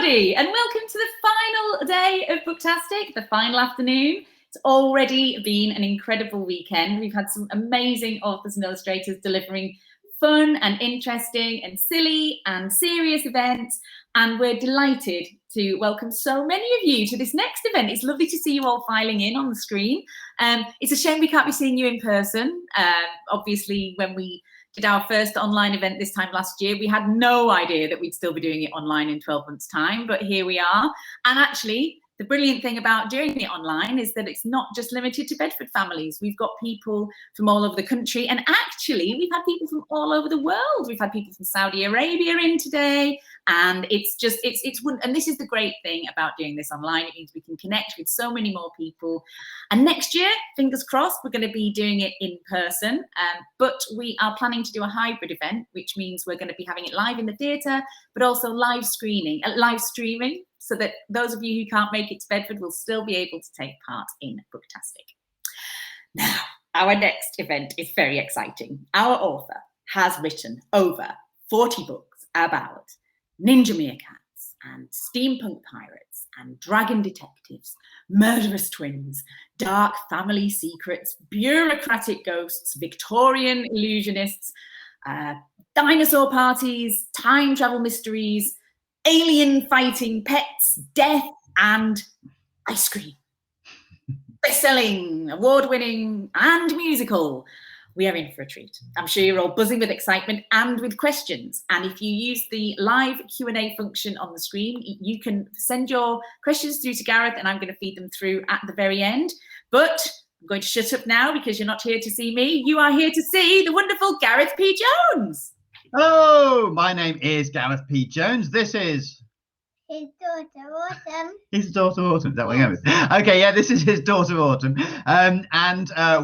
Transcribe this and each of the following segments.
everybody, and welcome to the final day of Booktastic, the final afternoon. It's already been an incredible weekend. We've had some amazing authors and illustrators delivering fun and interesting and silly and serious events, and we're delighted to welcome so many of you to this next event. It's lovely to see you all filing in on the screen. It's a shame we can't be seeing you in person. Obviously, when we did our first online event this time last year, we had no idea that we'd still be doing it online in 12 months' time, but here we are. And actually, the brilliant thing about doing it online is that it's not just limited to Bedford families. We've got people from all over the country, and actually we've had people from all over the world. We've had people from Saudi Arabia in today, and it's and this is the great thing about doing this online. It means we can connect with so many more people. And next year, fingers crossed, we're going to be doing it in person, but we are planning to do a hybrid event, which means we're going to be having it live in the theatre, but also live streaming, so that those of you who can't make it to Bedford will still be able to take part in Booktastic. Now, our next event is very exciting. Our author has written over 40 books about Ninja Meerkats and Steampunk Pirates and Dragon Detectives, Murderous Twins, Dark Family Secrets, Bureaucratic Ghosts, Victorian Illusionists, Dinosaur Parties, Time Travel Mysteries, Alien Fighting Pets, Death, and Ice Cream. Best-selling, award-winning, and musical. We are in for a treat. I'm sure you're all buzzing with excitement and with questions. And if you use the live Q&A function on the screen, you can send your questions through to Gareth, and I'm going to feed them through at the very end. But I'm going to shut up now because you're not here to see me. You are here to see the wonderful Gareth P. Jones. Hello, my name is Gareth P. Jones. This is his daughter Autumn. His daughter Autumn. Is that what you're going with? Okay, yeah, this is his daughter Autumn.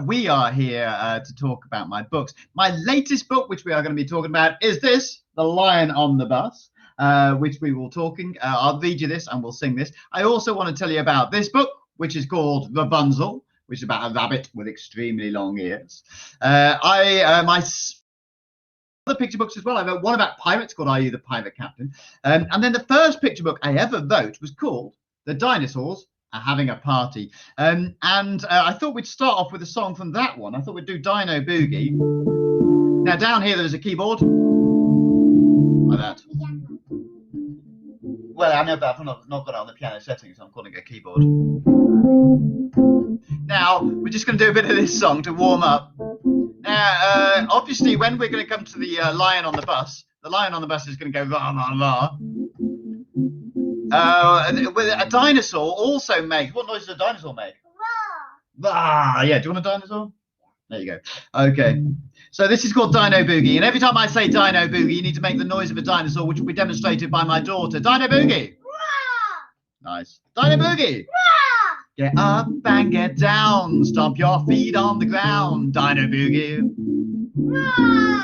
We are here to talk about my books. My latest book, which we are going to be talking about, is this, The Lion on the Bus, which we will talking. I'll read you this and we'll sing this. I also want to tell you about this book, which is called Rabunzel, which is about a rabbit with extremely long ears. My other picture books as well. I wrote one about pirates called Are You the Pirate Captain? And then the first picture book I ever wrote was called The Dinosaurs Are Having a Party. I thought we'd start off with a song from that one. I thought we'd do Dino Boogie. Now down here there's a keyboard. Like that. Well, I know, but I've not got it on the piano setting, so I'm calling it a keyboard. Now, we're just going to do a bit of this song to warm up. Now, obviously, when we're going to come to the lion on the bus is going to go rah, rah, rah. A dinosaur also makes, what noise does a dinosaur make? Rah. Rah. Yeah, do you want a dinosaur? There you go. Okay. So this is called Dino Boogie, and every time I say Dino Boogie, you need to make the noise of a dinosaur, which will be demonstrated by my daughter. Dino Boogie. Rah. Nice. Dino Boogie. Rah. Get up and get down, stomp your feet on the ground, Dino Boogie. Rah.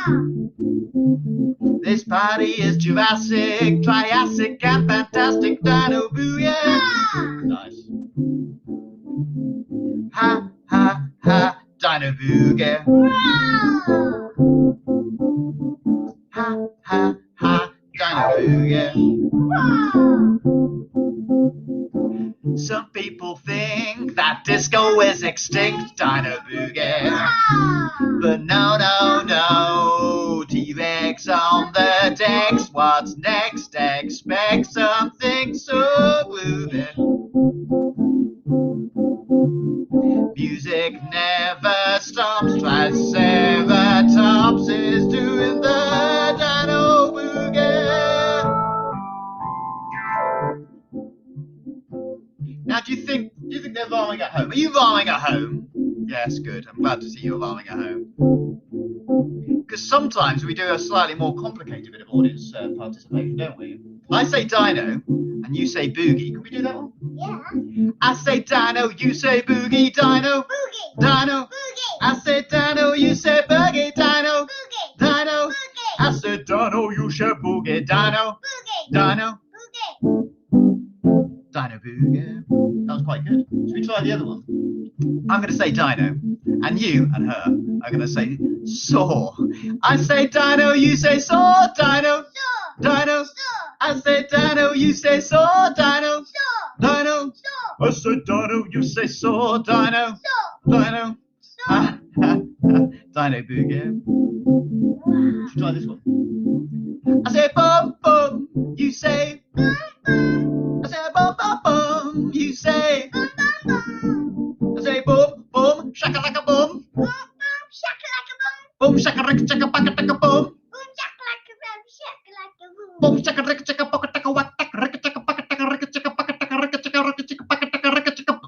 This party is Jurassic, Triassic, and fantastic, Dino Boogie. Rah. Nice. Ha, ha, ha, Dino Boogie. Rah. Ha, ha, ha, Dino Boogie. Rah. Some people think that disco is extinct, Dino Boogie. But no, no, no. T-Rex on the decks. What's next? Expect something so groovy. Music never stops. Triceratops is doing the Dino Boogie. Now, do you think they're rhyming at home? Are you rhyming at home? Yes, good. I'm glad to see you're rhyming at home. Because sometimes we do a slightly more complicated bit of audience participation, don't we? I say dino, and you say boogie. Can we do that one? Yeah. I say dino, you say boogie, dino. Boogie. Dino. Boogie. I say dino, you say boogie, dino. Boogie. Dino. Boogie. I say dino, you say boogie, dino. Boogie. Dino. Boogie. Dino Boogie. That was quite good. Should we try the other one? I'm going to say dino, and you and her are going to say saw. I say dino, you say saw, dino. Saw. Dino. Saw. I say dino, you say saw, dino. Saw. Dino. Saw. I say dino, you say saw, dino. Saw. Dino. Saw. Dino boogie. Should we try this one? I say bum bum, you say. I say bum bum bum, you say. I say boom boom, shaka like a boom. Boom shaka ricka chaka baka taka boom. Boom shaka ricka chaka baka taka wat taka ricka chaka baka taka ricka chaka baka taka ricka chaka ricka chaka baka taka ricka chaka.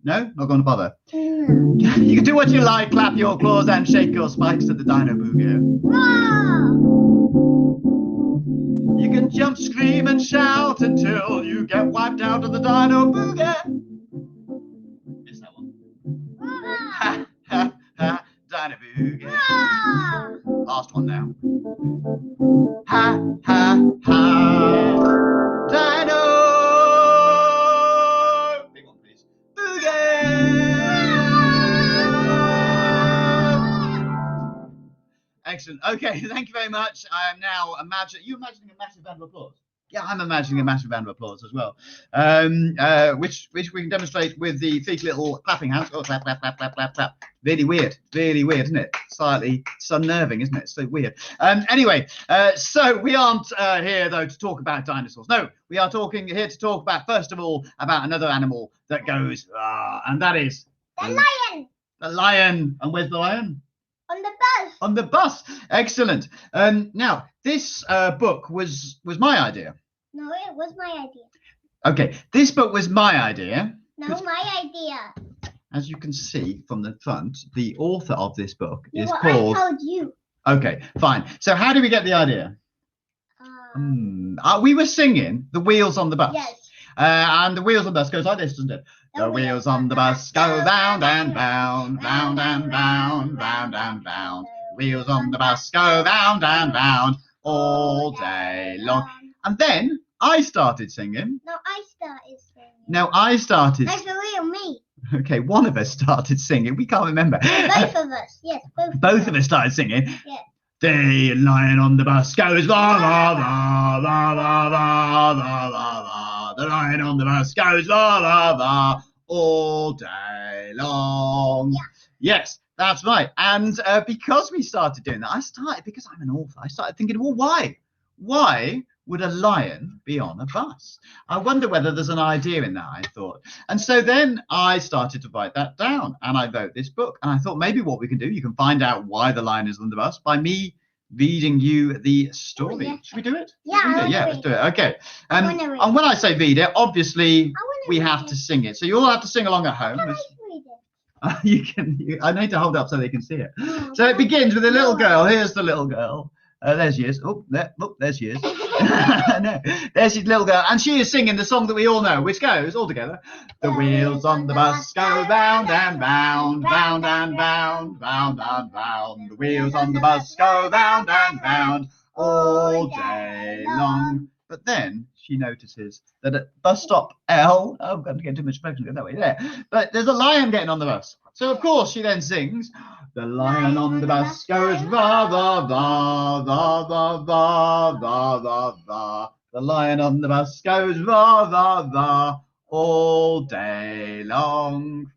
No, not going to bother. You can do what you like, clap your claws and shake your spikes to the dino boogie. You can jump, scream and shout until you get wiped out of the dino boogie. It's that one. Ha ha ha, dino boogie. Last one now. Ha ha ha, dino. Big one, please. Boogie. Excellent. Okay, thank you very much. I am now imagining a massive round of applause. Yeah, I'm imagining a massive round of applause as well, which we can demonstrate with the thick little clapping hands. Oh, clap, clap, clap, clap, clap, clap. Really weird, isn't it? Slightly unnerving, isn't it? So weird. Anyway, so we aren't here though to talk about dinosaurs. No, we are here to talk about, first of all, about another animal that goes, and that is The lion. the lion. And where's the lion? On the bus. On the bus. Excellent. Now, this book was my idea. No, it was my idea. Okay, this book was my idea. No, my idea. As you can see from the front, the author of this book is I called... told you. Okay, fine. So how did we get the idea? We were singing The Wheels on the Bus. Yes. And the wheels on the bus goes like this, doesn't it? The wheels on the bus go round and round, round and round, round and round. Wheels on the bus go round and round all day long. And then I started singing. No, I started singing. No, I started. That's the real me. Okay, one of us started singing. We can't remember. Both of us. Yes, Both of us started singing. Yes. The lion on the bus goes la la la la la la la la la. The lion on the bus goes la la la all day long. Yeah. Yes, that's right. And because we started doing that, because I'm an author, I started thinking, well, why? Why would a lion be on a bus? I wonder whether there's an idea in that, I thought. And so then I started to write that down and I wrote this book. And I thought maybe what we can do, you can find out why the lion is on the bus by me reading you the story. Oh, yeah. Should we do it? Yeah, Yeah, let's do it. Okay. I And wanna read when I say read it, obviously we read have it. to sing it. So you all have to sing along at home. Can I read it? I need to hold up so they can see it. No, So it begins with a little no. girl. Here's the little girl. There she is. There she is. No, there's his little girl. And she is singing the song that we all know, which goes all together. The wheels on the bus go round and round, round and round, round and round. The wheels on the bus go round and round all day long. But then she notices that at bus stop L, I'm going to get too much space to go that way there, but there's a lion getting on the bus. So of course she then sings, the lion on the bus goes rah, rah, rah, rah, rah, rah, rah, rah, rah. The lion on the bus goes rah, rah, rah, all day long.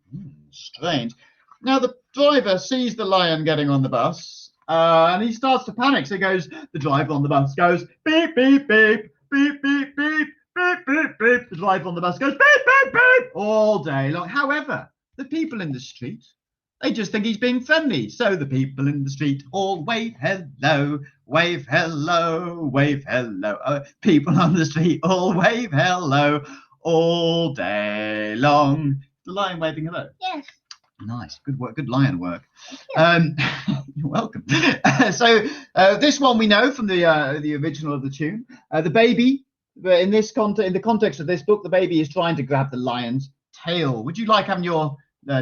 Strange. Now the driver sees the lion getting on the bus and he starts to panic. So he goes, the driver on the bus goes, beep, beep, beep, beep, beep, beep, beep, beep, beep. The driver on the bus goes, beep, beep, beep, all day long. However, the people in the street, they just think he's being friendly. So the people in the street all wave hello, wave hello, wave hello. People on the street all wave hello all day long. The lion waving hello. Yes. Nice, good work, good lion work. You're welcome. So this one we know from the original of the tune. The baby, in the context of this book, the baby is trying to grab the lion's tail. Would you like having your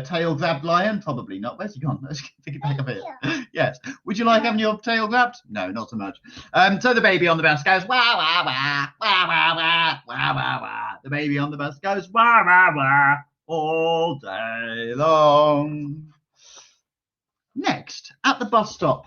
tail grabbed, lion? Probably not. Where's he gone? Let's pick it back up here. Yes. Would you like having your tail grabbed? No, not so much. So the baby on the bus goes wah wah wah wah wah wah wah wah wah. The baby on the bus goes wah wah wah all day long. Next, at the bus stop,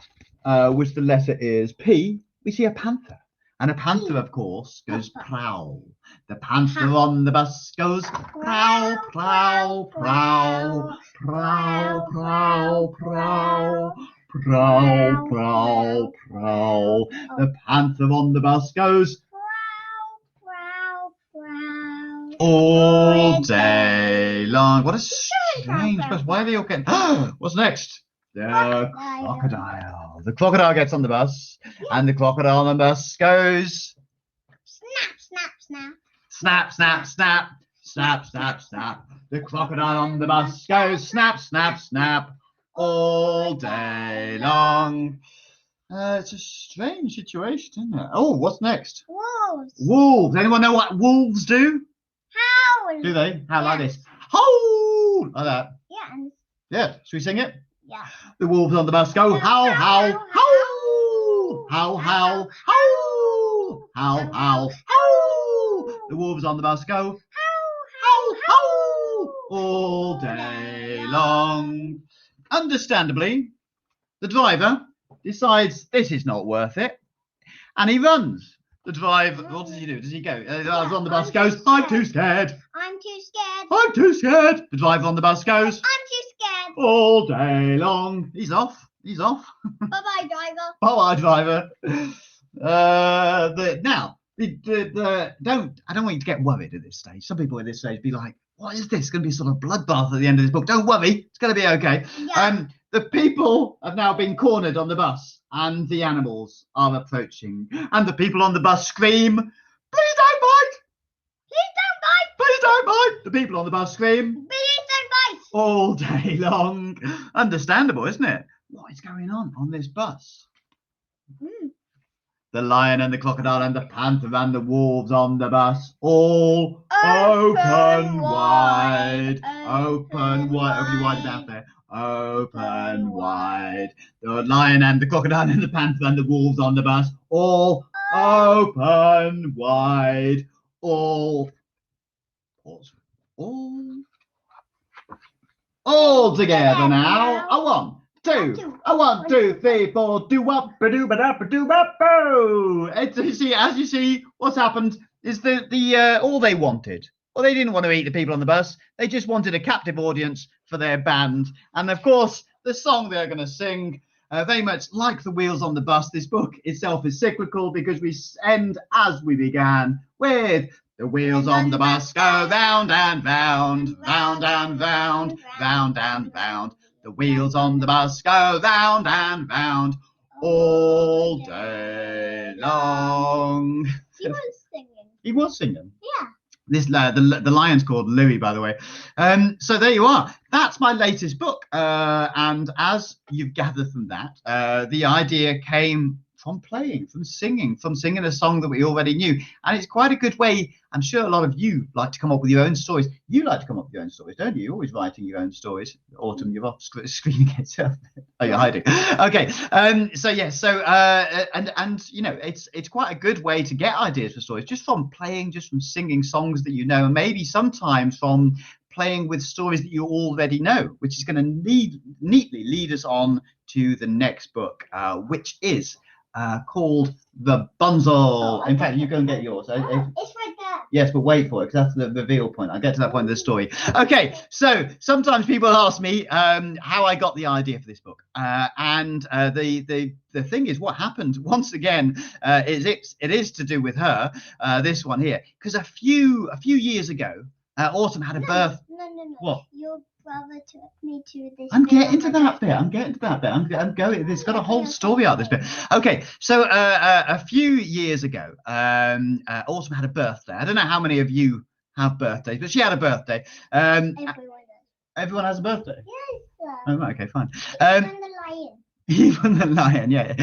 which the letter is P, we see a panther. And a panther, of course, goes prowl. The panther on the bus goes prowl, prowl, prowl, prowl, prowl, prowl, prowl, prowl, prowl. The panther on the bus goes all day long. What a strange bus. Why are they all getting... What's next? The crocodile. The crocodile gets on the bus, and the crocodile on the bus goes... Snap, snap, snap. Snap, snap, snap. Snap, snap, snap. The crocodile on the bus goes snap, snap, snap all day long. It's a strange situation, isn't it? Oh, what's next? Wolves. Wolves. Anyone know what wolves do? Howl. Do they? How like this? Howl! Like that. Yeah. And Yeah. Should we sing it? yeah. The wolves on the bus go howl, howl, howl, howl, howl, howl, howl, howl, howl. The wolves on the bus go howl, howl, all day long. Understandably, the driver decides this is not worth it, and he runs. The driver, what does he do? Does he go? The driver on the bus goes, I'm too scared. I'm too scared. I'm too scared. The driver on the bus goes I'm too scared. all day long. He's off. He's off. Bye-bye, driver. Bye-bye, driver. I don't want you to get worried at this stage. Some people at this stage be like, what is this? It's going to be sort of bloodbath at the end of this book. Don't worry. It's going to be okay. Yeah. The people have now been cornered on the bus, and the animals are approaching. And the people on the bus scream, please don't bite! Please don't bite. Please don't bite! The people on the bus scream Please don't bite. all day long. Understandable, isn't it? What is going on this bus? Mm. The lion and the crocodile and the panther and the wolves on the bus all open wide. Open wide. Open wide mouth there. Open wide. The lion and the crocodile and the panther and the wolves on the bus all open wide. All together now. A 1, 2, a 1, 2, 3, 4. Do up, do ba da do ba boo. As you see, what's happened is the all they wanted. Well, they didn't want to eat the people on the bus. They just wanted a captive audience for their band. And of course, the song they're going to sing, very much like the wheels on the bus, this book itself is cyclical because we end as we began with the wheels on the bus go round and round, round and round, round and round. The wheels on the bus go round and round all day long. He was singing. He was singing. Yeah. This the lion's called Louis, by the way. So there you are. That's my latest book. And as you've gathered from that, the idea came from playing, from singing a song that we already knew. And it's quite a good way. I'm sure a lot of you like to come up with your own stories. You like to come up with your own stories, don't you? You're always writing your own stories. Autumn, you're off screaming at yourself. Oh, you're hiding. Okay. So yes. So and you know, it's quite a good way to get ideas for stories, just from playing, just from singing songs that you know, and maybe sometimes from playing with stories that you already know, which is going to neatly lead us on to the next book, which is called Rabunzel. In fact, you go and get yours. It's right there. Yes, but wait for it, because that's the reveal point. I'll get to that point of the story. Okay, so sometimes people ask me how I got the idea for this book. And the thing is, what happened, once again, it is to do with her, this one here. Because a few years ago, Autumn had a birth. No. What? Your brother took me to this. I'm getting to that bit. I'm going. It's got a whole story out of this bit. Okay, so a few years ago, Autumn had a birthday. I don't know how many of you have birthdays, but she had a birthday. Everyone does. Everyone has a birthday. Yes, sir. Oh, right, okay, fine. Even the lion. Even the lion, yeah.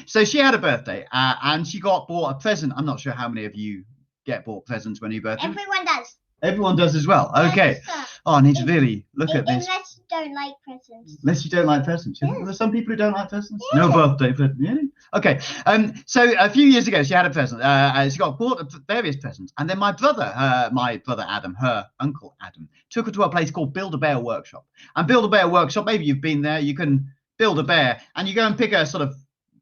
So she had a birthday, and she got bought a present. I'm not sure how many of you get bought presents when you birthday. Everyone does. Everyone does as well. Okay. Yes, Oh, I need to really look at this. Unless you don't like presents. Unless you don't like presents. Yes. There's some people who don't like presents. Yes. No birthday present. Yeah. Okay. So a few years ago, she had a present. She got bought various presents, and then my brother Adam, her uncle Adam, took her to a place called Build-A-Bear Workshop. And Build-A-Bear Workshop, maybe you've been there. You can build a bear, and you go and pick a sort of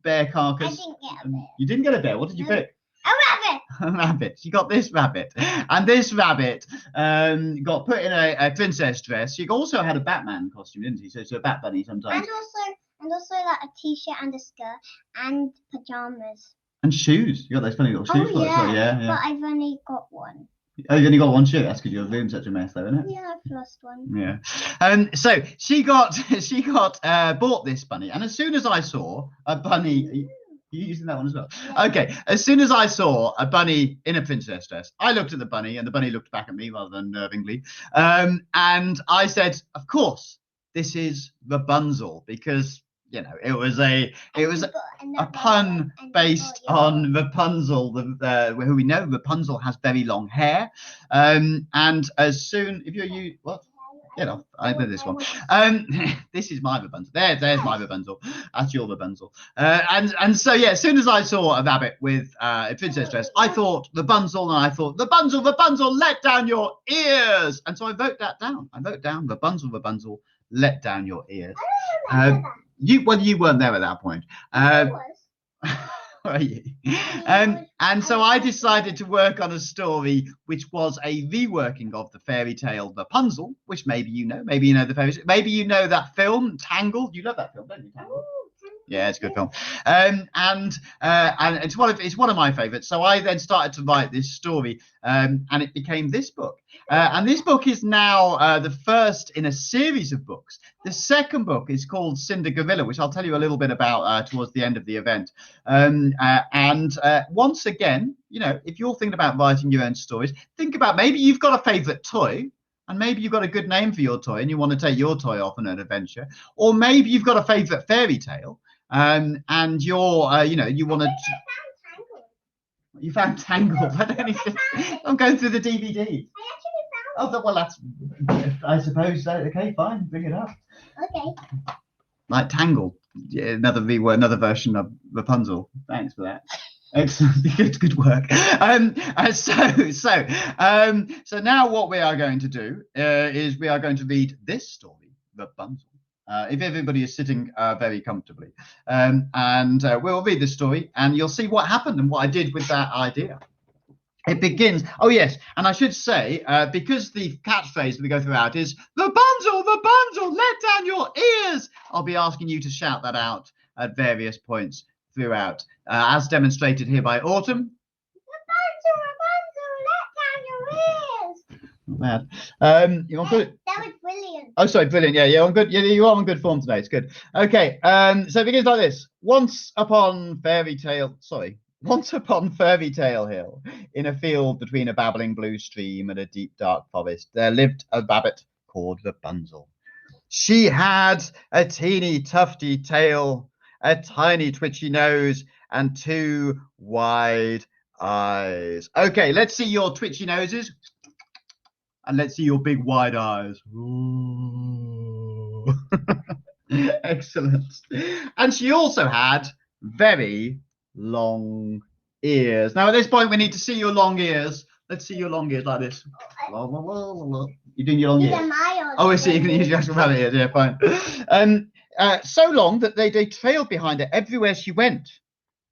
bear I carcass. didn't get a bear. You didn't get a bear. What did you No. pick? A rabbit. A rabbit. She got this rabbit, and this rabbit got put in a princess dress. She also had a Batman costume, didn't she? So it's a Bat Bunny sometimes. And also like a t-shirt and a skirt and pajamas. And shoes. You got those funny little shoes. Oh yeah. Yeah. But I've only got one. Oh, you only got one shoe. That's because your room's such a mess, though, isn't it? Yeah, I've lost one. Yeah. So she got bought this bunny, and as soon as I saw a bunny, are you using that one as well? Yeah. Okay. As soon as I saw a bunny in a princess dress, I looked at the bunny, and the bunny looked back at me rather than nervingly, and I said, "Of course, this is Rabunzel," because it was a pun based on Rapunzel, who we know Rapunzel has very long hair, and as soon I know this one. This is my Rapunzel. There's my Rapunzel. That's your Rapunzel. And so as soon as I saw a rabbit with a princess dress, I thought Rapunzel, and I thought Rapunzel, let down your ears. And so I wrote that down. I wrote down Rapunzel, let down your ears. You weren't there at that point. Were you? And so I decided to work on a story which was a reworking of the fairy tale Rapunzel, which maybe you know the fairy tale. Maybe you know that film Tangled. You love that film, don't you? Tangled? Yeah, it's a good film. And it's one of my favorites. So I then started to write this story, and it became this book. And this book is now the first in a series of books. The second book is called Cinder Gorilla, which I'll tell you a little bit about towards the end of the event. Once again, if you're thinking about writing your own stories, think about maybe you've got a favorite toy. And maybe you've got a good name for your toy and you want to take your toy off on an adventure. Or maybe you've got a favorite fairy tale and you're, you want to... You found Tangled. I'm going through the DVD. Oh, well, that's... I suppose so. Okay, fine. Bring it up. Okay. Like Tangled. Yeah, another version of Rapunzel. Thanks for that. Excellent, good work. So now what we are going to do is we are going to read this story, Rabunzel. If everybody is sitting very comfortably, and we'll read this story, and you'll see what happened and what I did with that idea. It begins. Oh yes, and I should say because the catchphrase that we go throughout is Rabunzel, let down your ears. I'll be asking you to shout that out at various points throughout, as demonstrated here by Autumn. Rapunzel, let down your ears. You want good? That was brilliant. Oh, sorry, brilliant. Yeah, you're on good. You are on good form today. It's good. Okay. So it begins like this. Once upon Fairy Tale Hill, in a field between a babbling blue stream and a deep dark forest, there lived a rabbit called Rabunzel. She had a teeny tufty tail, a tiny twitchy nose, and 2 wide eyes. Okay, let's see your twitchy noses. And let's see your big wide eyes. Ooh. Excellent. And she also had very long ears. Now, at this point, we need to see your long ears. Let's see your long ears like this. You're doing your long ears. Oh, I see. You can use your actual rabbit ears. Yeah, fine. So long that they trailed behind her everywhere she went,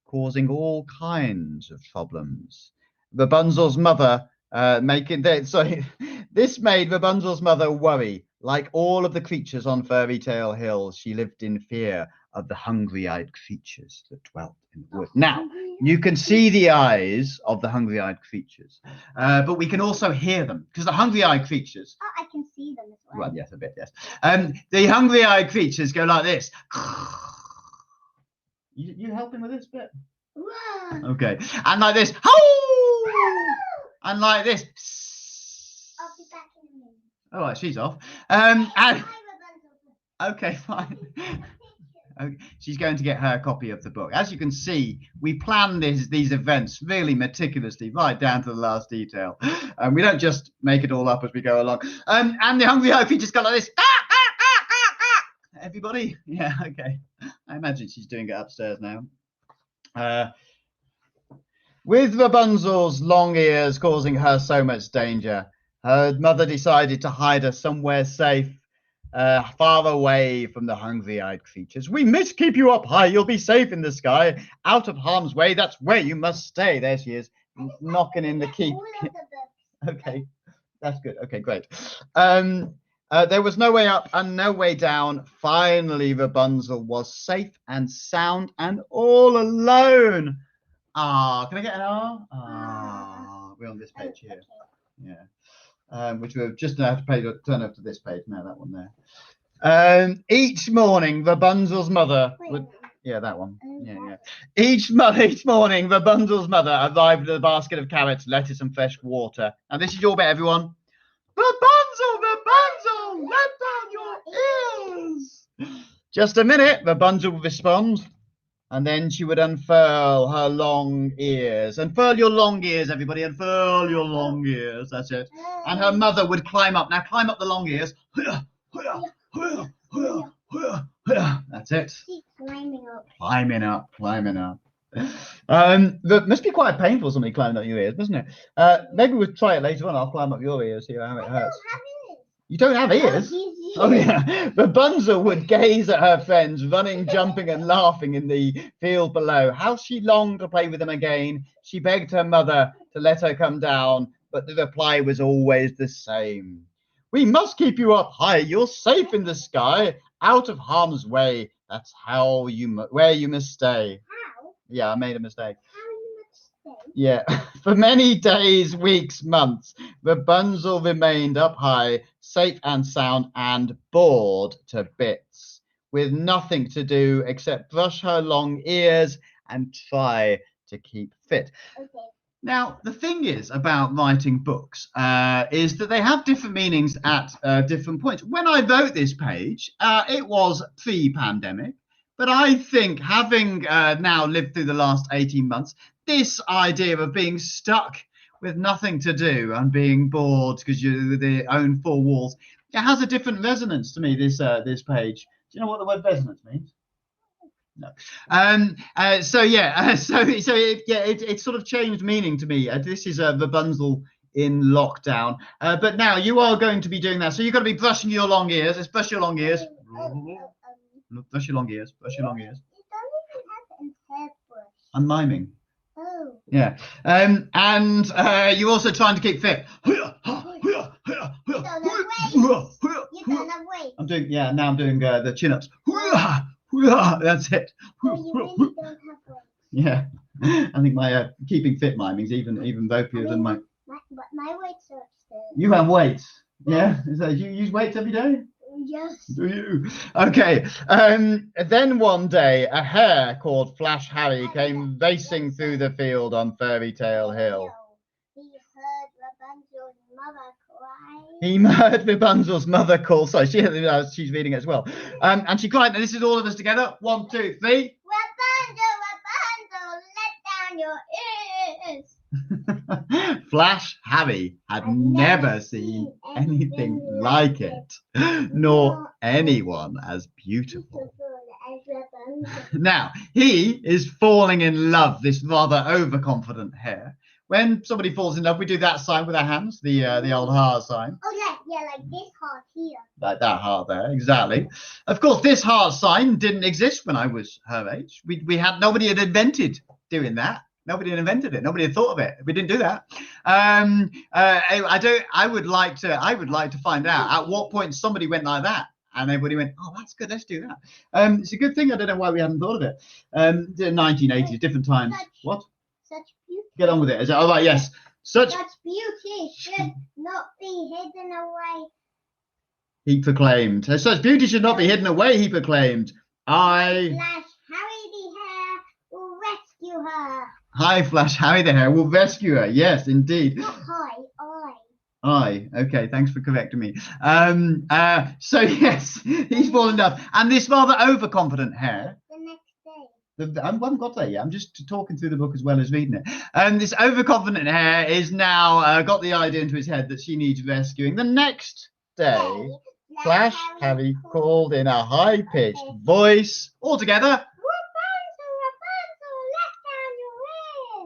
causing all kinds of problems. Rabunzel's mother this made Rabunzel's mother worry. Like all of the creatures on Fairy Tale Hill, she lived in fear of the hungry-eyed creatures that dwelt in the wood. Now, you can see the eyes of the hungry-eyed creatures, but we can also hear them, because the hungry-eyed creatures... Oh, I can see them as well. Well, yes, a bit, yes. The hungry-eyed creatures go like this. You helping with this bit? Whoa. Okay. And like this. Oh! And like this. I'll be back in a minute. All right, she's off. Okay, fine. Okay. She's going to get her copy of the book. As you can see, we plan these events really meticulously, right down to the last detail. We don't just make it all up as we go along. And the hungry-eyed creature's got like this. Everybody? Yeah, okay. I imagine she's doing it upstairs now. With Rabunzel's long ears causing her so much danger, her mother decided to hide her somewhere safe far away from the hungry-eyed creatures. We must keep you up high. You'll be safe in the sky, out of harm's way. That's where you must stay. There she is, knocking in the key. Okay, that's good. Okay, great. There was no way up and no way down. Finally, Rabunzel was safe and sound and all alone. Ah, can I get an R? Ah, we're on this page here. Yeah. Which we've just have to pay, turn over to this page now. That one there. Each morning, Rabunzel's mother would. Yeah, that one. Yeah. Each morning, Rabunzel's mother arrived with a basket of carrots, lettuce, and fresh water. And this is your bit, everyone. Rabunzel, let down your ears. Just a minute, Rabunzel would respond. And then she would unfurl her long ears. Unfurl your long ears, everybody. Unfurl your long ears. That's it. And her mother would climb up. Now climb up the long ears. That's it. Keep climbing up. Climbing up. That must be quite painful, somebody climbing up your ears, doesn't it? Maybe we'll try it later on. I'll climb up your ears, see how it hurts. You don't have ears? Oh, yeah. Rabunzel would gaze at her friends, running, jumping, and laughing in the field below. How she longed to play with them again. She begged her mother to let her come down, but the reply was always the same. We must keep you up high. You're safe in the sky, out of harm's way. That's how where you must stay. How? Yeah, I made a mistake. How you must stay? Yeah. For many days, weeks, months, Rabunzel remained up high, safe and sound, and bored to bits, with nothing to do except brush her long ears and try to keep fit. Okay. Now, the thing is about writing books is that they have different meanings at different points. When I wrote this page, it was pre-pandemic, but I think having now lived through the last 18 months, this idea of being stuck with nothing to do and being bored because you're within your own four walls, it has a different resonance to me, this page. Do you know what the word resonance means? No. It sort of changed meaning to me. This is Rabunzel in lockdown. But now you are going to be doing that. So you've got to be brushing your long ears. Let's brush your long ears. Brush your long ears. Brush your long ears. You don't even have a hairbrush. I'm miming. Oh. Yeah. And you're also trying to keep fit. I'm doing, yeah, now I'm doing the chin-ups. That's it. Oh, you really don't have weights. Yeah. I think my keeping fit miming is even vopier than my... My weights are upstairs. You have weights? Yeah? So you use weights every day? Yes. Do you? Okay. Then one day, a hare called Flash Harry came racing through the field on Fairy Tale Hill. He heard Rabunzel's mother cry. He heard Rabunzel's mother call. Sorry, she's reading it as well. And she cried, and this is all of us together. 1, 2, 3. Rabunzel, let down your ears. Flash Harry had never seen anything like it, nor anyone as beautiful. Now, he is falling in love, this rather overconfident hare. When somebody falls in love, we do that sign with our hands, the old heart sign. Oh, yeah, like this heart here. Like that heart there, exactly. Of course, this heart sign didn't exist when I was her age. Nobody had invented doing that. Nobody had invented it. Nobody had thought of it. We didn't do that. I would like to find out at what point somebody went like that, and everybody went, "Oh, that's good. Let's do that." It's a good thing. I don't know why we hadn't thought of it. The 1980s, different times. What? Such beauty. Get on with it. Is it all right? Yes. Such beauty should not be hidden away. He proclaimed. Such beauty should not be hidden away. He proclaimed. Flash Harry the hare will rescue her. Hi, Flash Harry the hare will rescue her. Yes, indeed. Not hi, Okay, thanks for correcting me. So yes, he's fallen in love, and this rather overconfident hare. The next day. I haven't got that yet. I'm just talking through the book as well as reading it. This overconfident hare is now got the idea into his head that she needs rescuing. The next day, Flash Harry called in a high-pitched voice, all together. Rapunzel, let down your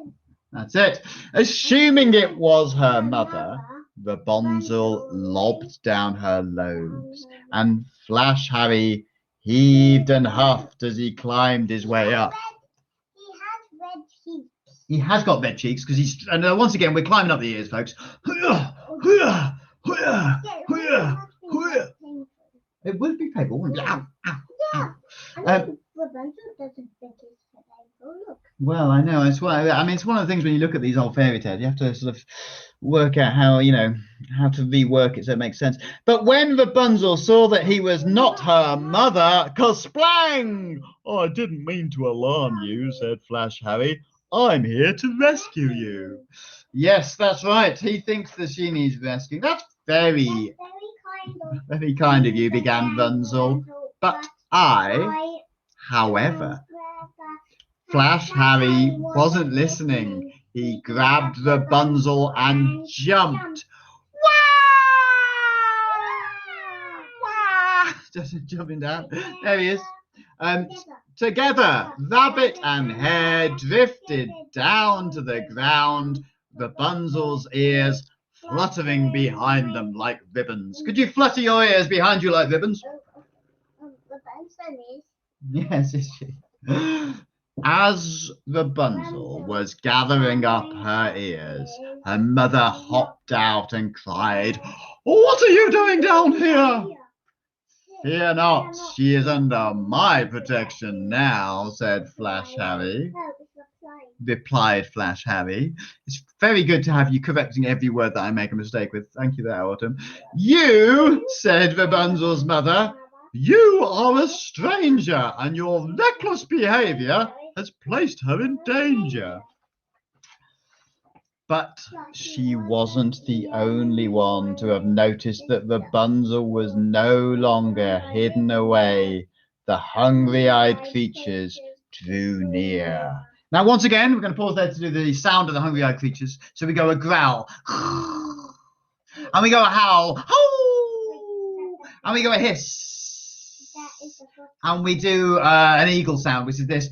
ears. That's it. Assuming it was her mother, Rabunzel lobbed down her lobes, and Flash Harry heaved and huffed as he climbed his way up. He has red cheeks. He has got red cheeks because he's. And once again, we're climbing up the ears, folks. It would be painful, wouldn't it? Ow, ow, Yeah. ow. Rapunzel doesn't think it's painful. Look. Well, I know. It's one. I mean, it's one of the things when you look at these old fairy tales, you have to sort of work out how how to rework it so it makes sense. But when Rapunzel saw that he was not her mother, kersplang! Oh, I didn't mean to alarm you, said Flash Harry. I'm here to rescue you. Yes, that's right. He thinks that she needs rescuing. That's very kind of you, began Rapunzel. But I, however, Flash Harry wasn't listening. He grabbed Rapunzel and jumped. Wah! Just jumping down. There he is. Together, Rabbit and Hare drifted down to the ground, Rapunzel's ears fluttering behind them like ribbons. Could you flutter your ears behind you like ribbons? Yes, is she? As Rapunzel was gathering up her ears, her mother hopped out and cried, "What are you doing down here?" "Fear not, she is under my protection now," said Flash Harry. Replied Flash Harry. It's very good to have you correcting every word that I make a mistake with. Thank you there, Autumn. "You," said Rapunzel's mother, "you are a stranger, and your reckless behavior has placed her in danger." But she wasn't the only one to have noticed that Rabunzel was no longer hidden away. The hungry-eyed creatures drew near. Now, once again, we're going to pause there to do the sound of the hungry-eyed creatures. So we go a growl, and we go a howl, and we go a hiss, and we do an eagle sound, which is this.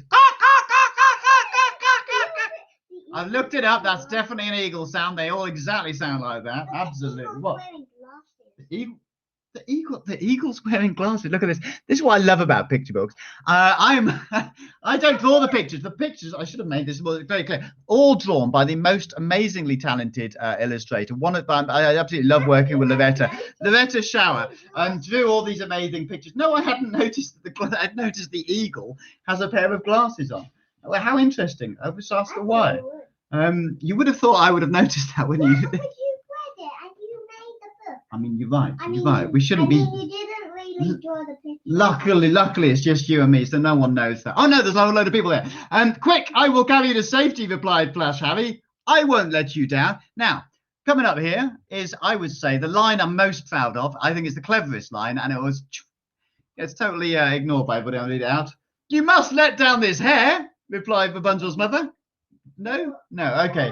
I've looked it up. That's definitely an eagle sound. They all exactly sound like that. Absolutely. What? The eagle's wearing glasses. Look at this. This is what I love about picture books. I don't draw the pictures. The pictures, I should have made this very clear, all drawn by the most amazingly talented illustrator. I absolutely love working with Loretta Shower, and drew all these amazing pictures. No, I hadn't noticed I'd noticed the eagle has a pair of glasses on. Well, how interesting. I was asked why. You would have thought I would have noticed that, wouldn't you? But you read it and you made the book. I mean, you're right. You're right. We shouldn't be. You didn't really draw the picture. Luckily, it's just you and me, so no one knows that. Oh no, there's a whole load of people there. Quick, I will carry you to safety, replied Flash Harry. I won't let you down. Now, coming up here is, I would say, the line I'm most proud of. I think it's the cleverest line, and it's totally ignored by everybody. I'll read it out. "You must let down this hare," replied Rabunzel's mother. No, okay.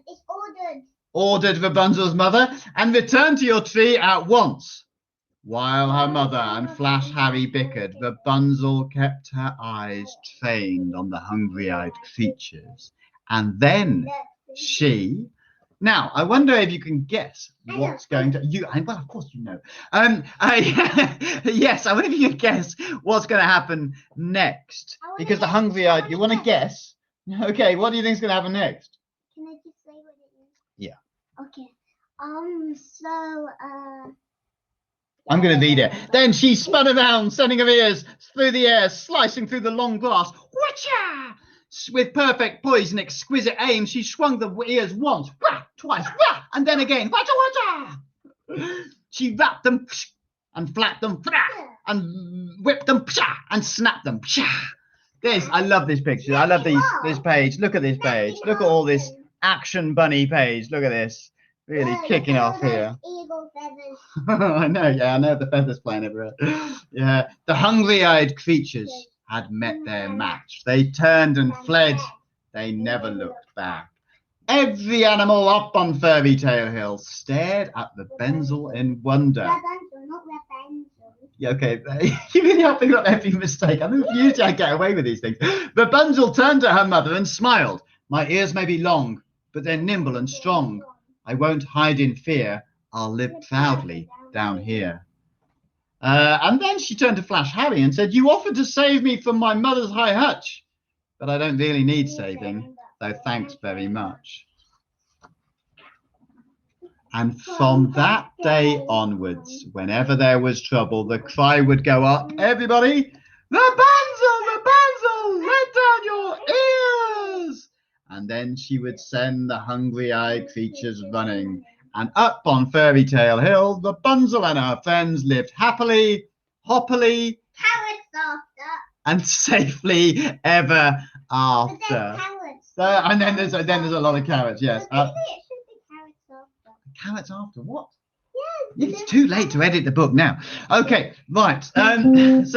It's ordered. Ordered Rabunzel's mother, "and return to your tree at once." While her mother and Flash Harry bickered, Rabunzel kept her eyes trained on the hungry-eyed creatures. And then she... Now, I wonder if you can guess what's going to... Well, of course you know. Yes, I wonder if you can guess what's going to happen next. Because the hungry-eyed... You want to guess? Okay, what do you think is going to happen next? Can I just say what it is? Yeah. Okay. I'm going to read it. "Then she spun around, sending her ears through the air, slicing through the long grass. Whatcha! With perfect poise and exquisite aim, she swung the ears once, twice, and then again. Whatcha! She wrapped them and flapped them, and whipped them, and snapped them. I love this picture. I love this page. Look at this page. Look at all this action bunny page. Look at this. Really kicking off here. Eagle feathers. I know the feathers flying everywhere. Yeah, the hungry-eyed creatures had met their match. They turned and fled. They never looked back. Every animal up on Fairy Tale Hill stared at Rapunzel in wonder. Rapunzel, not Rapunzel. Yeah, okay, you really have to pick up every mistake. I mean, usually I get away with these things. Rapunzel turned to her mother and smiled. "My ears may be long, but they're nimble and strong. I won't hide in fear. I'll live proudly down here. And then she turned to Flash Harry and said, you offered to save me from my mother's high hutch, but I don't really need saving, so thanks very much. And from that day onwards, whenever there was trouble, the cry would go up, everybody, Rabunzel, let down your ears! And then she would send the hungry-eyed creatures running. And up on Fairy Tale Hill, Rabunzel and her friends lived happily, hoppily, and safely ever after. And then there's a lot of carrots, yes. Carrots after what? Yes, it's too late to edit the book now. Okay, right. So that's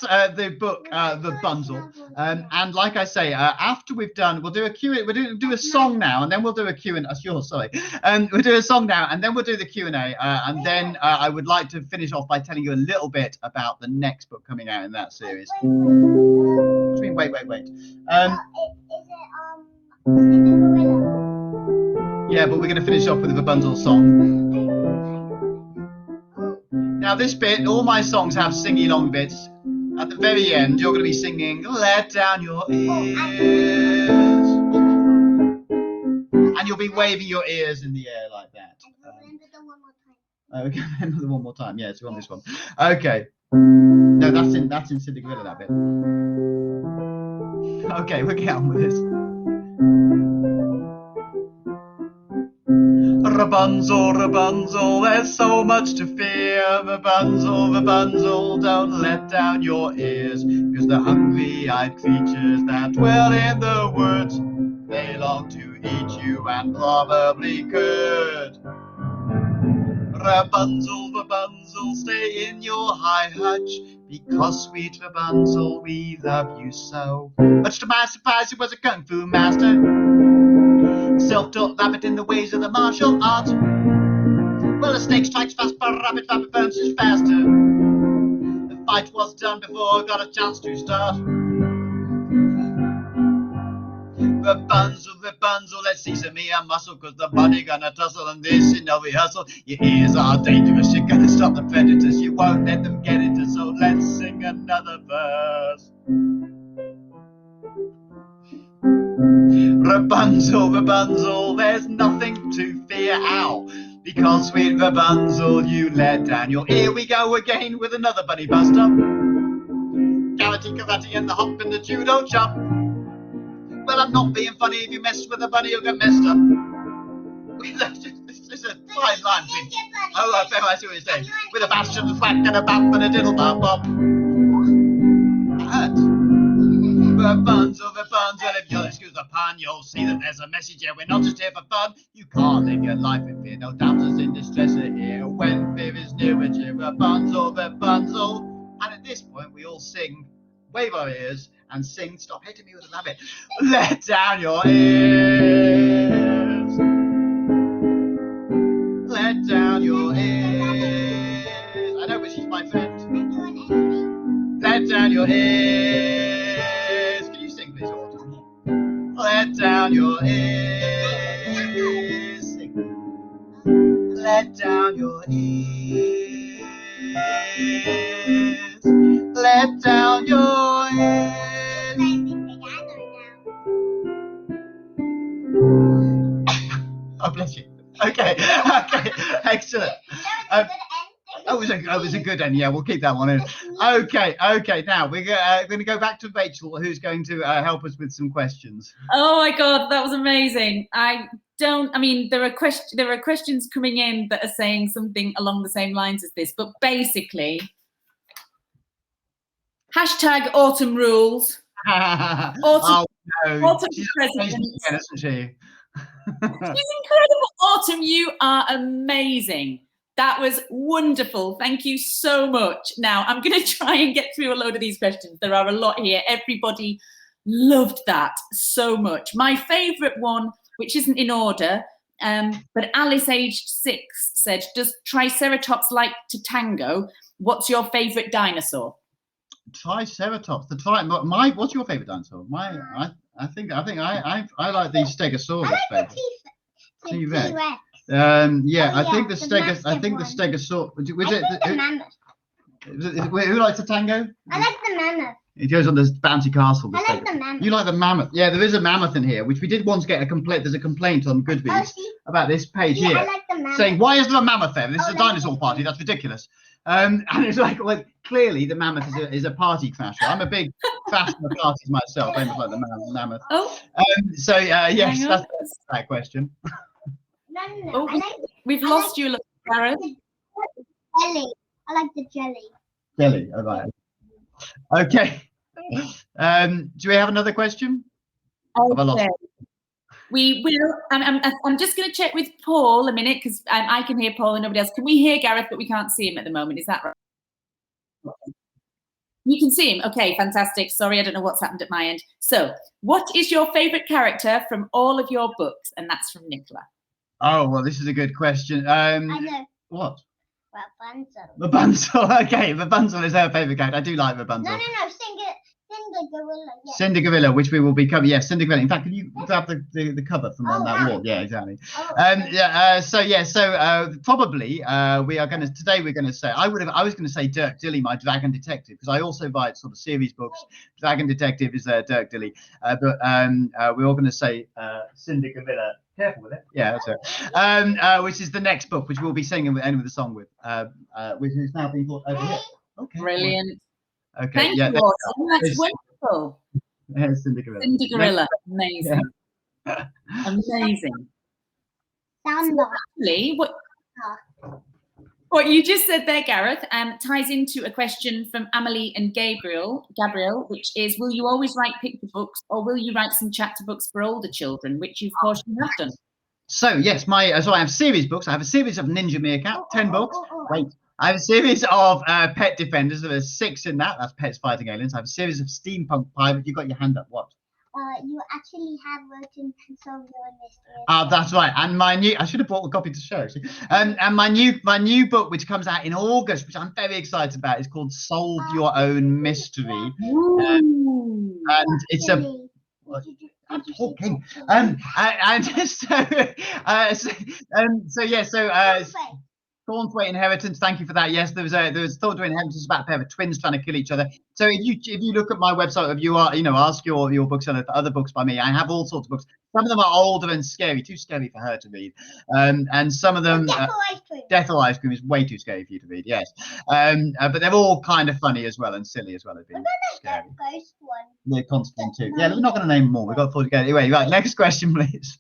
the book, Rabunzel. And like I say, after we've done, we'll do a Q&A. We'll do a song now, and then we'll do a Q&A. Sure, sorry. We'll do a song now, and then we'll do the Q&A. And then I would like to finish off by telling you a little bit about the next book coming out in that series. What do you mean, wait? Yeah, but we're going to finish off with the Rabunzel song. Now this bit, all my songs have singy long bits. At the very end, you're going to be singing, let down your ears. And you'll be waving your ears in the air like that. Okay, remember the one more time. Yeah, it's on this one. Okay. No, that's in Cinderella, that bit. Okay, we'll get on with this. Rabunzel, there's so much to fear. Rabunzel, don't let down your ears, because the hungry-eyed creatures that dwell in the woods, they long to eat you and probably could. Rabunzel, stay in your high hutch, because sweet Rabunzel, we love you so. Much to my surprise, he was a kung fu master, self-taught rabbit in the ways of the martial art. Well, a snake strikes fast, but a rabbit burns is faster. The fight was done before I got a chance to start. Rabunzel, let's see some ear muscle, cause the body gonna tussle, and this is no rehearsal. Your ears are dangerous, you're gonna stop the predators, you won't let them get into, so let's sing another verse. Rabunzel, there's nothing to fear, ow, because sweet Rabunzel, you let down your ear. We go again with another bunny buster. Karate and the hop and the judo jump. Well, I'm not being funny, if you mess with a bunny, you'll get messed up. This is a fine line. Oh, I see what you're saying. With a bash and a thwack and a bump and a diddle bop bop. That hurts. Rabunzel, if you'll excuse the pun, you'll see that there's a message here. We're not just here for fun. You can't live your life in fear. No damsels in distress are here. When fear is near, it's here. Rabunzel. And at this point, we all sing, wave our ears, and sing. Stop hitting me with a rabbit. Let down your ears. Let down your ears. I know, but she's my friend. Let down your ears. Can you sing, please? Let down your ears. Sing. Let down your ears. Let down your ears. Oh, bless you. Okay, excellent. It was a good end. Yeah, we'll keep that one in. Okay. Now we're going to go back to Rachel, who's going to help us with some questions. Oh my God, that was amazing. There are questions coming in that are saying something along the same lines as this, but basically, #autumn rules. Oh no, Autumn she's president. Again, isn't she? She's incredible. Autumn, you are amazing. That was wonderful. Thank you so much. Now, I'm going to try and get through a load of these questions. There are a lot here. Everybody loved that so much. My favourite one, which isn't in order, but Alice, aged 6, said, does Triceratops like to tango? What's your favourite dinosaur? Triceratops. What's your favorite dinosaur? I think I like the Stegosaurus. I like the T-Rex. T-Rex. Yeah, Oh, I think yeah, the the Stegosaurus. Was I think the mammoth. Who likes the tango? I like the mammoth. It goes on this bouncy castle. I like the mammoth. You like the mammoth? Yeah, there is a mammoth in here, which we did once get a complaint. There's a complaint on Goodreads about this page here, I like the mammoth. saying, "Why is there a mammoth there? This is a let me dinosaur see. party. That's ridiculous." And it's like, well, clearly the mammoth is a party crasher. I'm a big fan of parties myself. I much like the mammoth. Oh, So yes, hang on. that's that question. No. Oh, I like we've I lost you, Gareth. the jelly. I like the jelly. Jelly, all right. Okay. Do we have another question? Have I lost? Okay. We will. I'm just going to check with Paul a minute because I can hear Paul and nobody else. Can we hear Gareth, but we can't see him at the moment? Is that right? You can see him. Okay, fantastic. Sorry, I don't know what's happened at my end. So, what is your favourite character from all of your books? And that's from Nicola. Oh well, this is a good question. I know. What? Rabunzel. Rabunzel. Okay, Rabunzel is her favourite character. I do like Rabunzel. No. Cinder Gorilla. Yeah. Cinder Gorilla, which we will be covering. Yes, Cinder Gorilla. In fact, can you grab the cover from on that wall? Yeah, exactly. So probably we are going to today. We're going to say I was going to say Dirk Dilly, my Dragon Detective, because I also write sort of series books. Dragon Detective is Dirk Dilly, but we're all going to say Cinder Gorilla. Careful with it. Yeah, that's it. Which is the next book, which we'll be singing with end of the song with, which is now being brought over here. Okay. Brilliant. Okay. Thank you, Autumn. That's wonderful. Cinder Gorilla. Cinder Gorilla. Amazing. Yeah. Amazing. So actually, what you just said there, Gareth, ties into a question from Amelie and Gabriel, which is, will you always write picture books or will you write some chapter books for older children, which of course you have done? So yes, I have series books. I have a series of Ninja Meerkat, 10 books. Wait. I have a series of Pet Defenders. There's 6 in that. That's Pets Fighting Aliens. I have a series of Steampunk Pirates. You got your hand up. What? You actually have written Solve Your Mystery. That's right. And I should have brought a copy to show. And my new book, which comes out in August, which I'm very excited about, is called Solve Your Own Mystery. And it's a. I'm talking. Thornthwaite Inheritance. Thank you for that. Yes, there was Thornthwaite Inheritance about a pair of twins trying to kill each other. So if you look at my website, if you are ask your bookseller for other books by me, I have all sorts of books. Some of them are older and scary, too scary for her to read, and some of them Death or Ice Cream is way too scary for you to read. Yes, but they're all kind of funny as well and silly as well as being scary. Ghost one. The Considine too. Yeah, we're not going to name them all. We've got 4 to go. Anyway, right. Next question, please.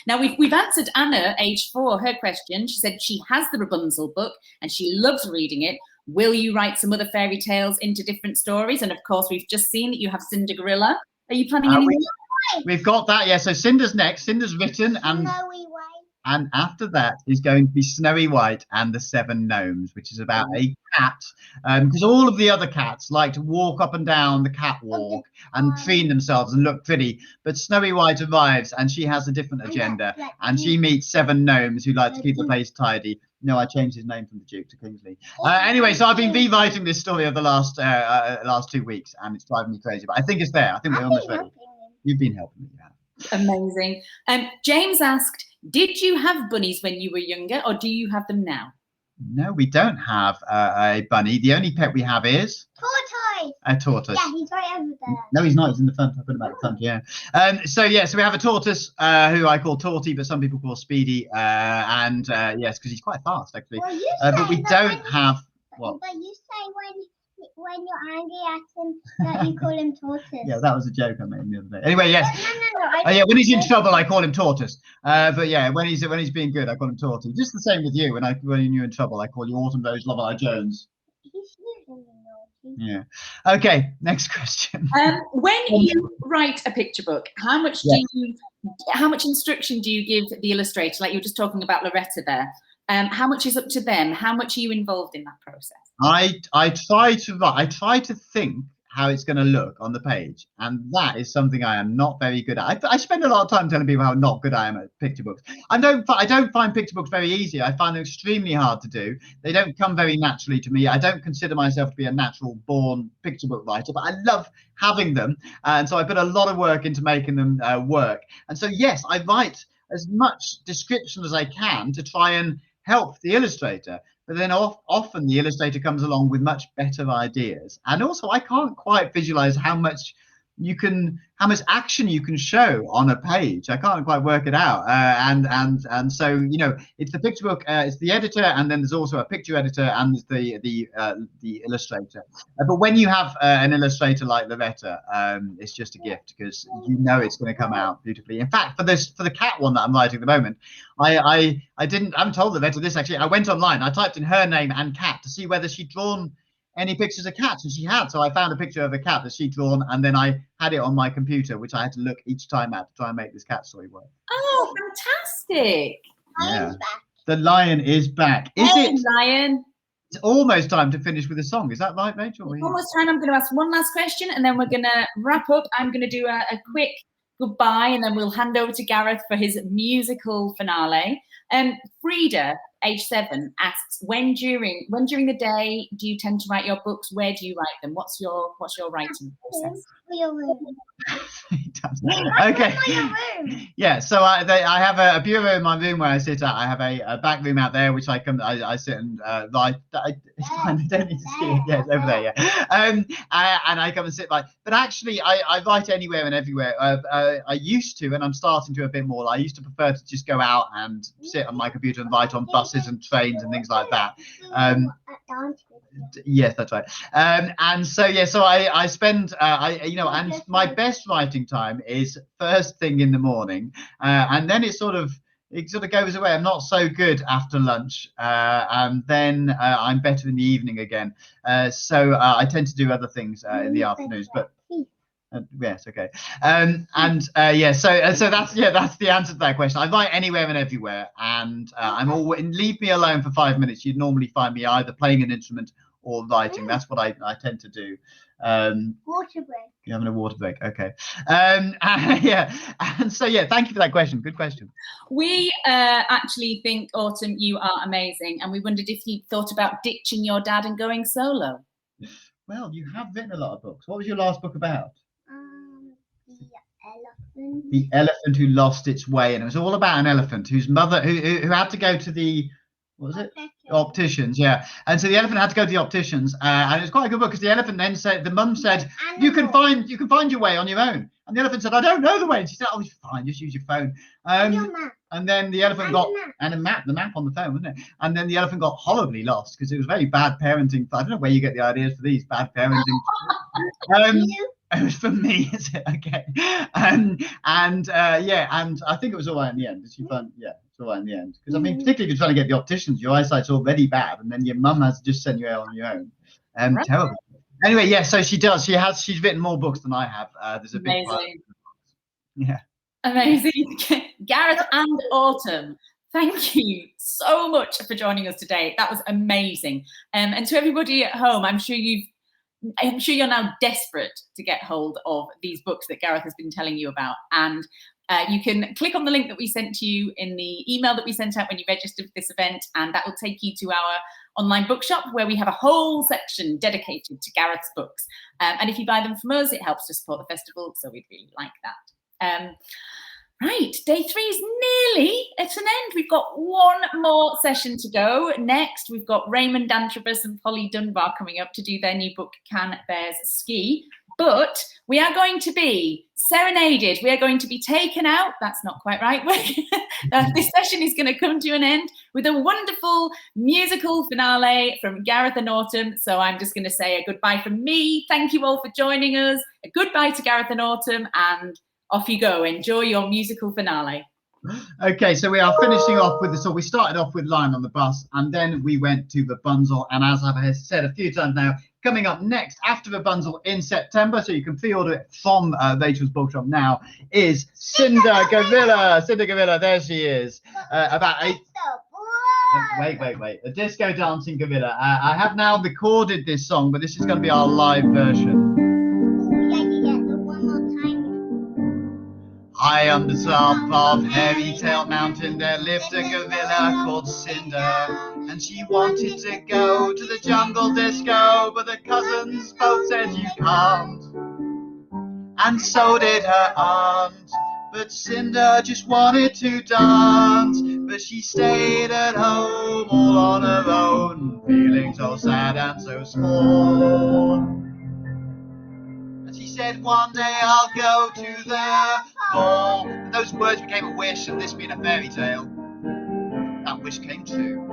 Now, we've answered Anna, age 4, her question. She said she has the Rabunzel book and she loves reading it. Will you write some other fairy tales into different stories? And of course, we've just seen that you have Cinder Gorilla. Are you planning any more? We've got that, yeah. So Cinder's next. Cinder's written, and after that is going to be Snowy White and the 7 Gnomes, which is about a cat. Because all of the other cats like to walk up and down the catwalk and preen themselves and look pretty. But Snowy White arrives and she has a different agenda. And she meets 7 gnomes who like to keep the place tidy. No, I changed his name from the Duke to Kingsley. Anyway, so I've been rewriting this story over the last 2 weeks, and it's driving me crazy. But I think it's there. I think we're almost ready. You've been helping me. Yeah. Amazing. James asked, did you have bunnies when you were younger, or do you have them now? No, we don't have a bunny. The only pet we have is tortoise. A tortoise. Yeah, he's right over there. No, he's not. He's in the front. I put him at the front. Yeah. So we have a tortoise who I call Torty, but some people call Speedy. Yes, because he's quite fast actually. Well, but we don't have what? But you say when you're angry at him that you call him Tortoise. Yeah, that was a joke I made the other day. Anyway, yes. No. When he's in trouble, I call him Tortoise. But yeah, when he's being good, I call him Torty. Just the same with you. When you're in trouble, I call you Autumn Rose Lovelei Jones. He's usually naughty. Yeah. Okay. Next question. When you write a picture book, how much instruction do you give the illustrator? Like you were just talking about Loretta there. How much is up to them? How much are you involved in that process? I try to think how it's going to look on the page, and that is something I am not very good at. I spend a lot of time telling people how not good I am at picture books. I don't find picture books very easy. I find them extremely hard to do. They don't come very naturally to me. I don't consider myself to be a natural born picture book writer, but I love having them, and so I put a lot of work into making them work. And so yes, I write as much description as I can to try and help the illustrator, but then often the illustrator comes along with much better ideas. And also I can't quite visualize how much action you can show on a page. I can't quite work it out. And so, you know, it's the picture book, it's the editor, and then there's also a picture editor, and there's the illustrator. But when you have an illustrator like Loretta, it's just a gift, because you know it's going to come out beautifully. In fact, for the cat one that I'm writing at the moment, I haven't told Loretta this actually. I went online, I typed in her name and cat to see whether she'd drawn any pictures of cats, and she had. So I found a picture of a cat that she'd drawn, and then I had it on my computer, which I had to look each time at to try and make this cat story work. Oh, fantastic! Yeah. The lion is back. Is hey, it lion? It's almost time to finish with a song. Is that right, Rachel? It's almost time. I'm going to ask one last question, and then we're going to wrap up. I'm going to do a quick goodbye, and then we'll hand over to Gareth for his musical finale. Frida, age 7, asks, when during the day do you tend to write your books? Where do you write them? What's your writing process? Okay. Yeah, so I have a bureau in my room where I sit at. I have a back room out there, which I sit and write. It's fine. I don't need to see it. Yeah, it's over there. Yeah. And I come and sit by. But actually, I write anywhere and everywhere. I used to, and I'm starting to a bit more. I used to prefer to just go out and sit on my computer and write on buses and trains and things like that. Yes, that's right. And so yeah, so I spend and my best writing time is first thing in the morning, and then it sort of goes away. I'm not so good after lunch, and then I'm better in the evening again. So I tend to do other things in the afternoons, but. Yes, okay. Yeah, so that's the answer to that question. I write anywhere and everywhere, and I'm always, leave me alone for 5 minutes. You'd normally find me either playing an instrument or writing. That's what I tend to do. Water break. You're having a water break, okay. Yeah, and so yeah, thank you for that question. Good question. We actually think, Autumn, you are amazing, and we wondered if you thought about ditching your dad and going solo. Well, you have written a lot of books. What was your last book about? The elephant who lost its way, and it was all about an elephant whose mother who had to go to the opticians, yeah. And so the elephant had to go to the opticians, and it was quite a good book, because the elephant then said, the mum said, you can find your way on your own, and the elephant said, I don't know the way, and she said, oh, it's fine, just use your phone. And then the elephant got the map on the phone, wasn't it? And then the elephant got horribly lost, because it was very bad parenting. I don't know where you get the ideas for these bad parenting. It was for me, is it? Okay. And I think it was all right in the end. Did you find? Yeah, it's all right in the end. Because I mean, particularly if you're trying to get the opticians, your eyesight's already bad, and then your mum has just sent you out on your own. Right. Terrible. Anyway, yeah. So she does. She's written more books than I have. There's a big part. Yeah. Amazing. Gareth and Autumn, thank you so much for joining us today. That was amazing. And to everybody at home, I'm sure you're now desperate to get hold of these books that Gareth has been telling you about. And you can click on the link that we sent to you in the email that we sent out when you registered for this event, and that will take you to our online bookshop, where we have a whole section dedicated to Gareth's books. And if you buy them from us, it helps to support the festival, so we'd really like that. Right, day 3 is nearly at an end. We've got one more session to go. Next, we've got Raymond Dantrobus and Polly Dunbar coming up to do their new book, Can Bears Ski? But we are going to be serenaded. We are going to be taken out. That's not quite right. This session is going to come to an end with a wonderful musical finale from Gareth and Autumn. So I'm just going to say a goodbye from me. Thank you all for joining us. A goodbye to Gareth and Autumn, and off you go. Enjoy your musical finale. Okay, so we are finishing off with we started off with Lion on the Bus, and then we went to Rabunzel, and as I've said a few times now, coming up next after Rabunzel in September, so you can pre-order it from Rachel's bookshop now, is Cindergorilla. Cindergorilla, there she is. About 8. Wait. A disco dancing gorilla. I have now recorded this song, but this is going to be our live version. High on the top of Hairy Tail Mountain there lived a gorilla called Cinder, and she wanted to go to the jungle disco, but the cousins both said you can't, and so did her aunt. But Cinder just wanted to dance, but she stayed at home all on her own, feeling so sad and so small. And she said, one day I'll go to the ball. And those words became a wish, and this being a fairy tale, that wish came true.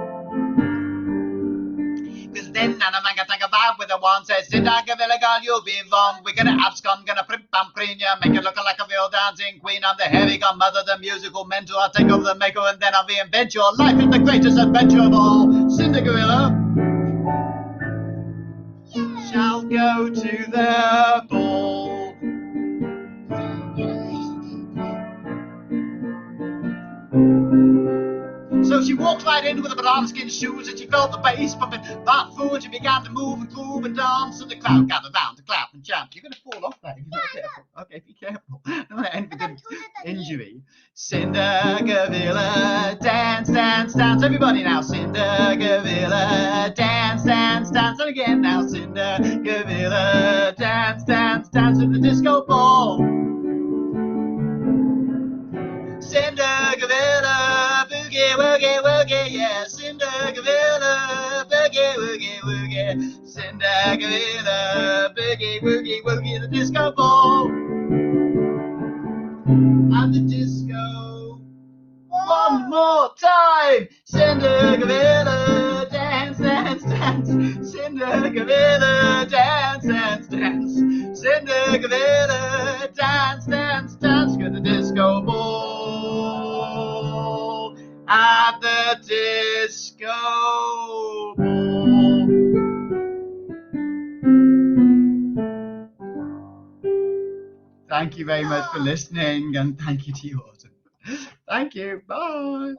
Because then Nana Manga Tanga Bob with the one says, Cinder, Gorilla girl, you'll be wrong. We're gonna abscond, gonna primp and preen ya, make it look like a real dancing queen. I'm the hairy godmother, the musical mentor. I'll take over the maker and then I'll reinvent your life is the greatest adventure of all. Cinder Gorilla shall go to the ball. So she walked right in with her banana skin shoes, and she felt the bass pumping that food, and she began to move and groove and dance, and the crowd gathered round to clap and chant. You're going to fall off that if you're not careful. Okay, be careful. I don't want to end with an injury. Cinder Gorilla, dance, dance, dance. Everybody now. Cinder Gorilla, dance, dance, dance. And again now. Cinder Gorilla, dance, dance, dance at the disco ball. Cinder Gorilla, boogie, woogie, woogie, yeah. Cinder Gorilla, boogie, woogie, woogie. Cinder Gorilla, boogie, woogie, woogie, the disco ball. And the disco. One more time. Cinder Gorilla, dance, dance, dance. Cinder Gorilla, dance, dance, dance. Cinder Gorilla, dance, dance, dance. Get the disco ball. At the disco ball. Thank you very much for listening, and thank you to you, Autumn. Thank you. Bye.